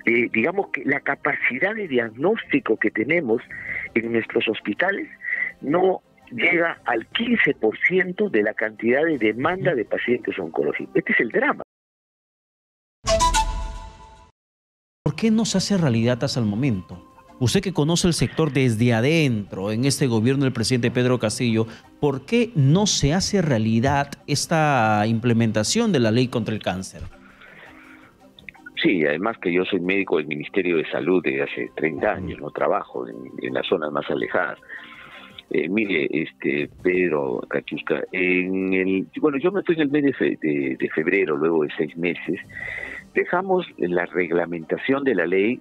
digamos que la capacidad de diagnóstico que tenemos en nuestros hospitales no llega al 15% de la cantidad de demanda de pacientes oncológicos. Este es el drama. ¿Por qué no se hace realidad hasta el momento? Usted que conoce el sector desde adentro en este gobierno del presidente Pedro Castillo, ¿por qué no se hace realidad esta implementación de la ley contra el cáncer? Sí, además que yo soy médico del Ministerio de Salud desde hace 30 años, no trabajo en las zonas más alejadas. Mire, Pedro Cachusca, bueno, yo me fui en el mes de febrero, luego de 6 meses, dejamos la reglamentación de la ley,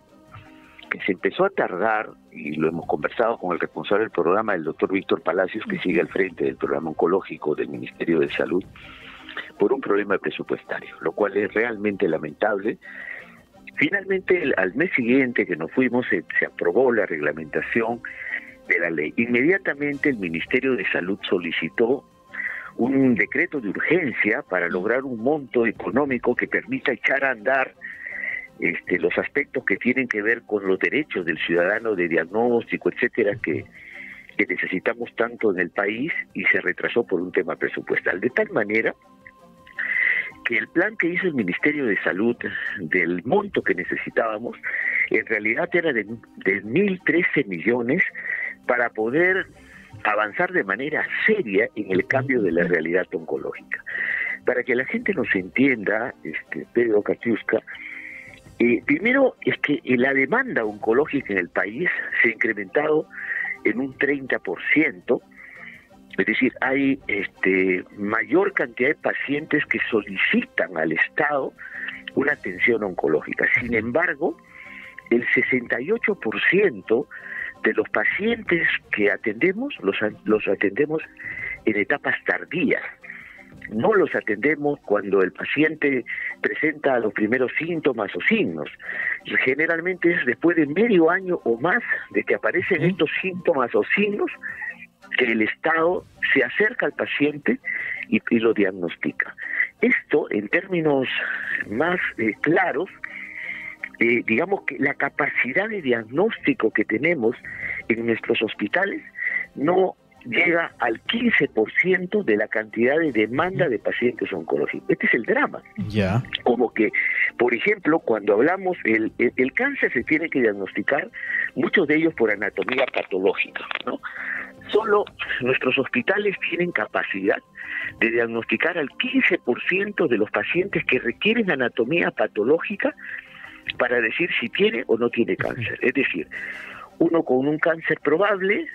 que se empezó a tardar, y lo hemos conversado con el responsable del programa, el doctor Víctor Palacios, que sigue al frente del programa oncológico del Ministerio de Salud, por un problema presupuestario, lo cual es realmente lamentable. Finalmente, al mes siguiente que nos fuimos, se aprobó la reglamentación de la ley. Inmediatamente el Ministerio de Salud solicitó un decreto de urgencia para lograr un monto económico que permita echar a andar los aspectos que tienen que ver con los derechos del ciudadano de diagnóstico, etcétera, que necesitamos tanto en el país, y se retrasó por un tema presupuestal. De tal manera que el plan que hizo el Ministerio de Salud del monto que necesitábamos, en realidad era de 1.013 millones para poder avanzar de manera seria en el cambio de la realidad oncológica. Para que la gente nos entienda, Pedro Cachusca, primero es que la demanda oncológica en el país se ha incrementado en un 30%, es decir, hay mayor cantidad de pacientes que solicitan al Estado una atención oncológica. Sin embargo, el 68% de los pacientes que atendemos, los atendemos en etapas tardías. No los atendemos cuando el paciente presenta los primeros síntomas o signos. Generalmente es después de medio año o más de que aparecen estos síntomas o signos que el Estado se acerca al paciente y lo diagnostica. Esto, en términos más claros, digamos que la capacidad de diagnóstico que tenemos en nuestros hospitales no llega al 15% de la cantidad de demanda de pacientes oncológicos. Este es el drama. Ya. Como que, por ejemplo, cuando hablamos, el cáncer se tiene que diagnosticar, muchos de ellos por anatomía patológica, ¿no? Solo nuestros hospitales tienen capacidad de diagnosticar al 15% de los pacientes que requieren anatomía patológica para decir si tiene o no tiene cáncer. Es decir, uno con un cáncer probable,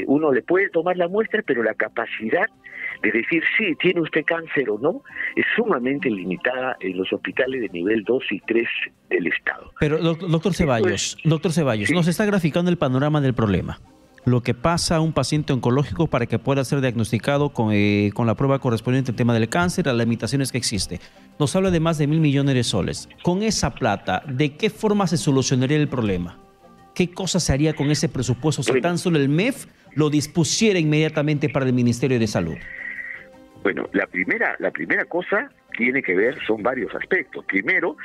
uno le puede tomar la muestra, pero la capacidad de decir si tiene usted cáncer o no es sumamente limitada en los hospitales de nivel 2 y 3 del Estado. Pero, doctor Ceballos, sí, nos está graficando el panorama del problema. Lo que pasa a un paciente oncológico para que pueda ser diagnosticado con la prueba correspondiente al tema del cáncer, las limitaciones que existe. Nos habla de más de 1.000 millones de soles. Con esa plata, ¿de qué forma se solucionaría el problema? ¿Qué cosa se haría con ese presupuesto si tan solo el MEF lo dispusiera inmediatamente para el Ministerio de Salud? Bueno, la primera cosa tiene que ver, son varios aspectos. Primero,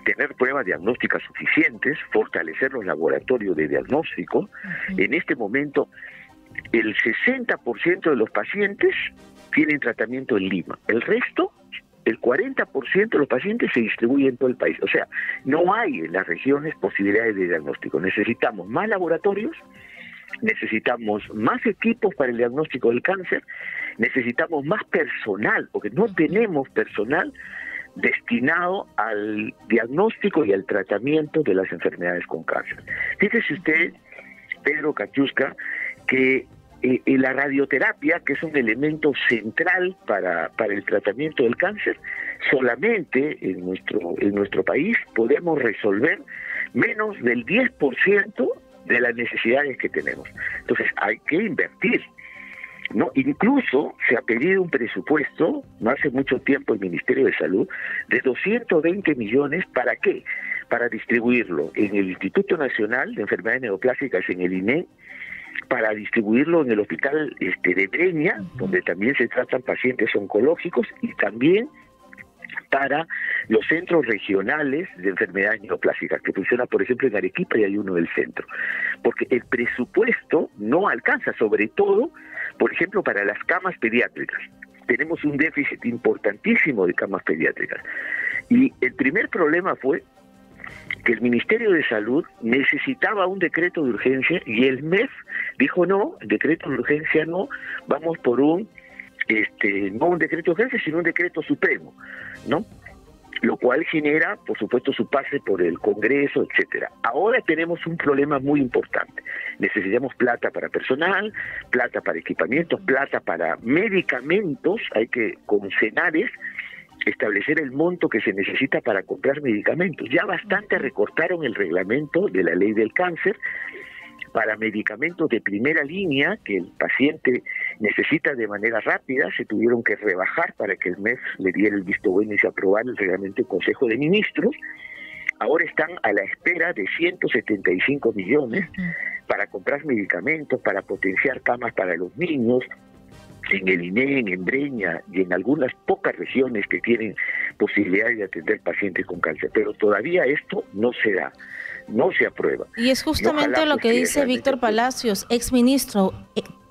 tener pruebas diagnósticas suficientes, fortalecer los laboratorios de diagnóstico. En este momento, el 60% de los pacientes tienen tratamiento en Lima. El resto, el 40% de los pacientes se distribuyen en todo el país. O sea, no hay en las regiones posibilidades de diagnóstico. Necesitamos más laboratorios, necesitamos más equipos para el diagnóstico del cáncer, necesitamos más personal, porque no tenemos personal destinado al diagnóstico y al tratamiento de las enfermedades con cáncer. Fíjese usted, Pedro Cachusca, que la radioterapia, que es un elemento central para el tratamiento del cáncer, solamente en nuestro país podemos resolver menos del 10% de las necesidades que tenemos. Entonces hay que invertir, ¿no? Incluso se ha pedido un presupuesto, no hace mucho tiempo el Ministerio de Salud, de 220 millones, ¿para qué? Para distribuirlo en el Instituto Nacional de Enfermedades Neoplásicas, en el INE, para distribuirlo en el hospital de Breña, donde también se tratan pacientes oncológicos, y también para los centros regionales de enfermedades neoplásicas, que funciona, por ejemplo, en Arequipa y hay uno del centro. Porque el presupuesto no alcanza, sobre todo, por ejemplo, para las camas pediátricas. Tenemos un déficit importantísimo de camas pediátricas. Y el primer problema fue que el Ministerio de Salud necesitaba un decreto de urgencia y el MEF dijo no, el decreto de urgencia no, vamos por no un decreto de urgencia, sino un decreto supremo, ¿no? Lo cual genera, por supuesto, su pase por el Congreso, etcétera. Ahora tenemos un problema muy importante. Necesitamos plata para personal, plata para equipamientos, plata para medicamentos. Hay que, con Senares, establecer el monto que se necesita para comprar medicamentos. Ya bastante recortaron el reglamento de la ley del cáncer para medicamentos de primera línea que el paciente necesita de manera rápida. Se tuvieron que rebajar para que el MEF le diera el visto bueno y se aprobara el reglamento del Consejo de Ministros. Ahora están a la espera de 175 millones para comprar medicamentos, para potenciar camas para los niños, en el INEM, en Breña y en algunas pocas regiones que tienen posibilidad de atender pacientes con cáncer. Pero todavía esto no se da, no se aprueba. Y es justamente lo que dice Víctor Palacios, exministro,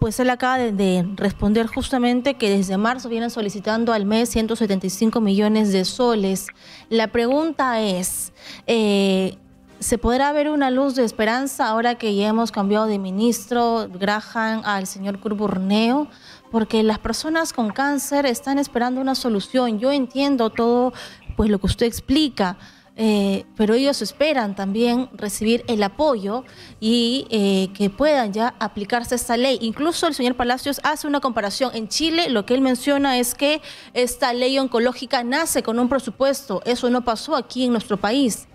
pues él acaba de responder justamente que desde marzo vienen solicitando al mes 175 millones de soles. La pregunta es, ¿se podrá ver una luz de esperanza ahora que ya hemos cambiado de ministro Graham al señor Curburneo? Porque las personas con cáncer están esperando una solución. Yo entiendo todo pues lo que usted explica, pero ellos esperan también recibir el apoyo y que puedan ya aplicarse esta ley. Incluso el señor Palacios hace una comparación. En Chile lo que él menciona es que esta ley oncológica nace con un presupuesto. Eso no pasó aquí en nuestro país.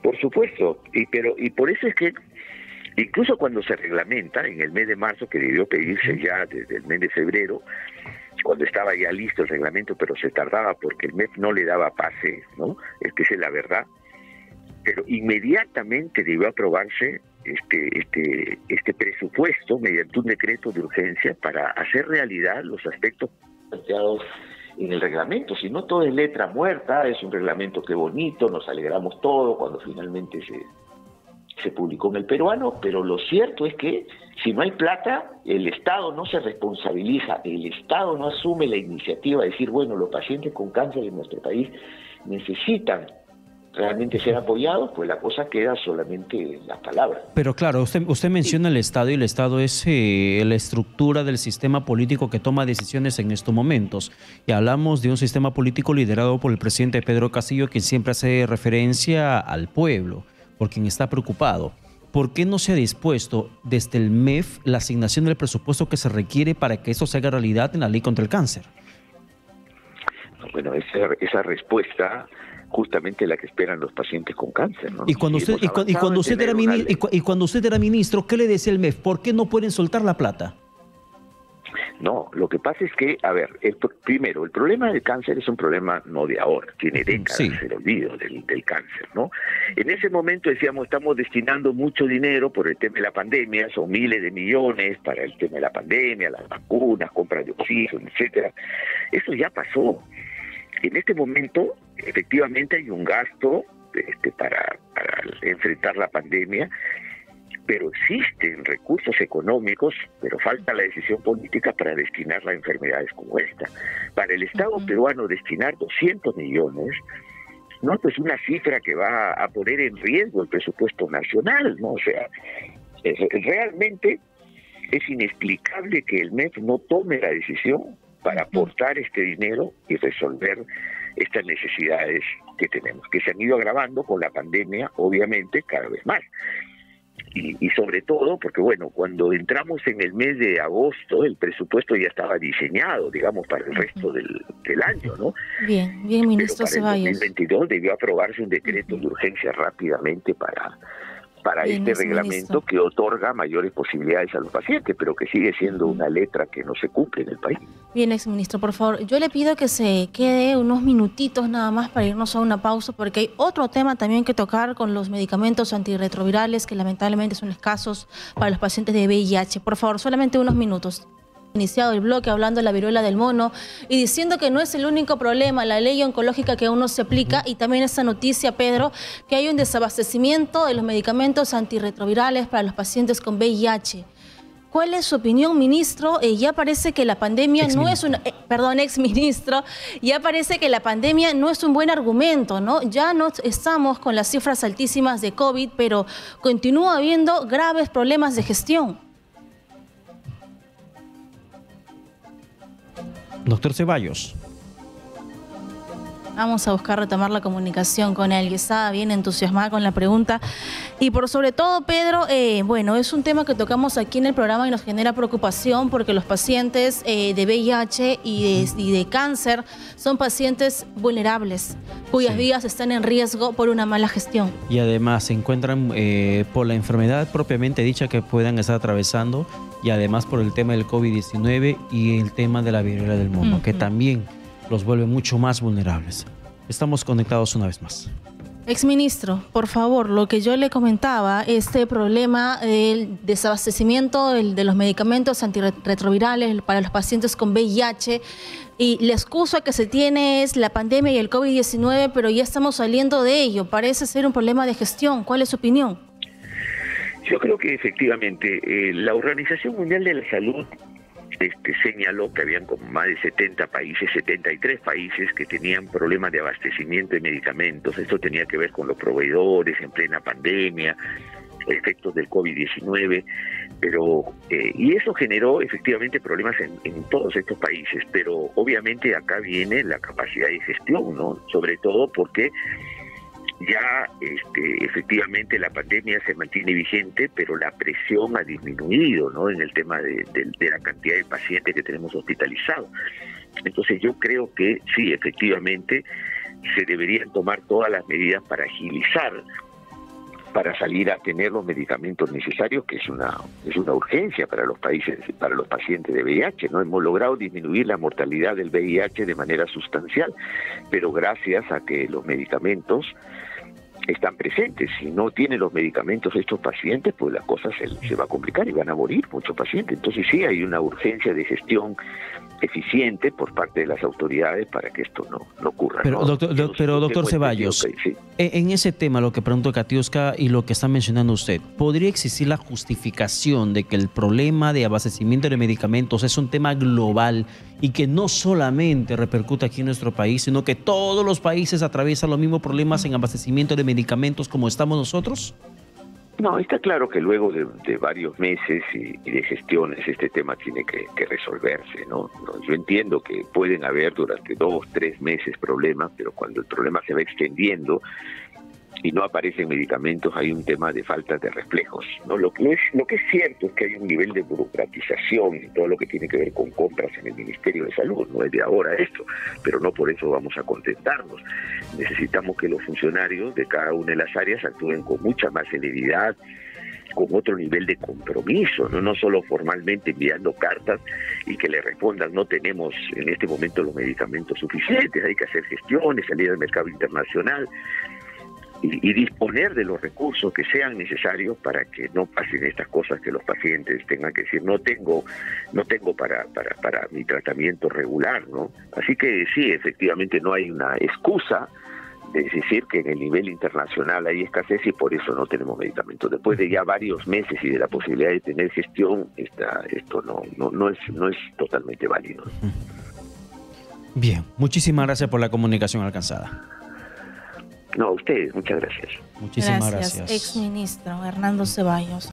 Por supuesto, y por eso es que incluso cuando se reglamenta en el mes de marzo, que debió pedirse ya desde el mes de febrero, cuando estaba ya listo el reglamento, pero se tardaba porque el MEF no le daba pase, ¿no? Es que esa es la verdad. Pero inmediatamente debió aprobarse este presupuesto mediante un decreto de urgencia para hacer realidad los aspectos planteados en el reglamento. Si no, todo es letra muerta, es un reglamento que bonito, nos alegramos todo cuando finalmente se publicó en el peruano, pero lo cierto es que si no hay plata, el Estado no se responsabiliza, el Estado no asume la iniciativa de decir, bueno, los pacientes con cáncer en nuestro país necesitan realmente ser apoyados, pues la cosa queda solamente en las palabras. Pero claro, usted menciona el Estado y el Estado es la estructura del sistema político que toma decisiones en estos momentos. Y hablamos de un sistema político liderado por el presidente Pedro Castillo, quien siempre hace referencia al pueblo, por quien está preocupado. ¿Por qué no se ha dispuesto desde el MEF la asignación del presupuesto que se requiere para que eso se haga realidad en la ley contra el cáncer? Bueno, esa respuesta justamente la que esperan los pacientes con cáncer, ¿no? Y cuando usted era ministro, ¿qué le decía el MEF? ¿Por qué no pueden soltar la plata? No, lo que pasa es que, a ver, primero, el problema del cáncer es un problema no de ahora, tiene décadas, el olvido del cáncer, ¿no? En ese momento decíamos, estamos destinando mucho dinero por el tema de la pandemia, son miles de millones para el tema de la pandemia, las vacunas, compras de oxígeno, etcétera. Eso ya pasó. En este momento, efectivamente, hay un gasto para enfrentar la pandemia, pero existen recursos económicos, pero falta la decisión política para destinarla a enfermedades como esta. Para el Estado peruano destinar 200 millones no es pues una cifra que va a poner en riesgo el presupuesto nacional, ¿no? O sea, realmente es inexplicable que el MEF no tome la decisión para aportar este dinero y resolver estas necesidades que tenemos, que se han ido agravando con la pandemia, obviamente, cada vez más. Y sobre todo porque, bueno, cuando entramos en el mes de agosto, el presupuesto ya estaba diseñado, digamos, para el resto del año, ¿no? Bien, ministro Ceballos. En el 2022 debió aprobarse un decreto de urgencia rápidamente para este reglamento que otorga mayores posibilidades a los pacientes, pero que sigue siendo una letra que no se cumple en el país. Bien, exministro, por favor, yo le pido que se quede unos minutitos nada más para irnos a una pausa, porque hay otro tema también que tocar con los medicamentos antirretrovirales que lamentablemente son escasos para los pacientes de VIH. Por favor, solamente unos minutos. iniciado el bloque hablando de la viruela del mono y diciendo que no es el único problema, la ley oncológica que aún no se aplica, y también esa noticia, Pedro, que hay un desabastecimiento de los medicamentos antirretrovirales para los pacientes con VIH. ¿Cuál es su opinión, ministro? Ya parece que la pandemia no es una... exministro, ya parece que la pandemia no es un buen argumento, ¿no? Ya no estamos con las cifras altísimas de COVID, pero continúa habiendo graves problemas de gestión. Doctor Ceballos. Vamos a buscar retomar la comunicación con él, que estaba bien entusiasmada con la pregunta. Y por sobre todo, Pedro, bueno, es un tema que tocamos aquí en el programa y nos genera preocupación porque los pacientes de VIH y de cáncer son pacientes vulnerables, cuyas vidas están en riesgo por una mala gestión. Y además se encuentran por la enfermedad propiamente dicha que puedan estar atravesando, y además por el tema del COVID-19 y el tema de la viruela del mono, que también los vuelve mucho más vulnerables. Estamos conectados una vez más. Exministro, por favor, lo que yo le comentaba, este problema del desabastecimiento de los medicamentos antirretrovirales para los pacientes con VIH, y la excusa que se tiene es la pandemia y el COVID-19, pero ya estamos saliendo de ello. Parece ser un problema de gestión. ¿Cuál es su opinión? Yo creo que efectivamente la Organización Mundial de la Salud señaló que habían como más de 70 países, 73 países que tenían problemas de abastecimiento de medicamentos. Esto tenía que ver con los proveedores en plena pandemia, efectos del COVID-19, pero y eso generó efectivamente problemas en todos estos países, pero obviamente acá viene la capacidad de gestión, ¿no? Sobre todo porque ya efectivamente la pandemia se mantiene vigente, pero la presión ha disminuido, ¿no? En el tema de la cantidad de pacientes que tenemos hospitalizados. Entonces yo creo que sí, efectivamente se deberían tomar todas las medidas para agilizar, para salir a tener los medicamentos necesarios, que es una urgencia para los países, para los pacientes de VIH, ¿no? Hemos logrado disminuir la mortalidad del VIH de manera sustancial, pero gracias a que los medicamentos están presentes. Si no tienen los medicamentos estos pacientes, pues la cosa se va a complicar y van a morir muchos pacientes. Entonces sí hay una urgencia de gestión eficiente por parte de las autoridades para que esto no ocurra. Pero, ¿no? doctor Ceballos, sí. En ese tema, lo que preguntó Katiuska y lo que está mencionando usted, ¿podría existir la justificación de que el problema de abastecimiento de medicamentos es un tema global y que no solamente repercute aquí en nuestro país, sino que todos los países atraviesan los mismos problemas en abastecimiento de medicamentos como estamos nosotros? No, está claro que luego de varios meses y de gestiones este tema tiene que resolverse, ¿no? Yo entiendo que pueden haber durante 2, 3 meses problemas, pero cuando el problema se va extendiendo y no aparecen medicamentos, hay un tema de falta de reflejos, ¿no? Lo que es cierto es que hay un nivel de burocratización en todo lo que tiene que ver con compras en el Ministerio de Salud, no es de ahora esto, pero no por eso vamos a contentarnos. Necesitamos que los funcionarios de cada una de las áreas actúen con mucha más celeridad, con otro nivel de compromiso, no solo formalmente enviando cartas y que le respondan no tenemos en este momento los medicamentos suficientes, hay que hacer gestiones, salir al mercado internacional y disponer de los recursos que sean necesarios para que no pasen estas cosas que los pacientes tengan que decir no tengo para mi tratamiento regular, ¿no? Así que sí, efectivamente no hay una excusa de decir que en el nivel internacional hay escasez y por eso no tenemos medicamentos. Después de ya varios meses y de la posibilidad de tener gestión, esto no es totalmente válido. Bien, muchísimas gracias por la comunicación alcanzada. No, a ustedes, muchas gracias. Muchísimas gracias. Exministro Hernando Ceballos.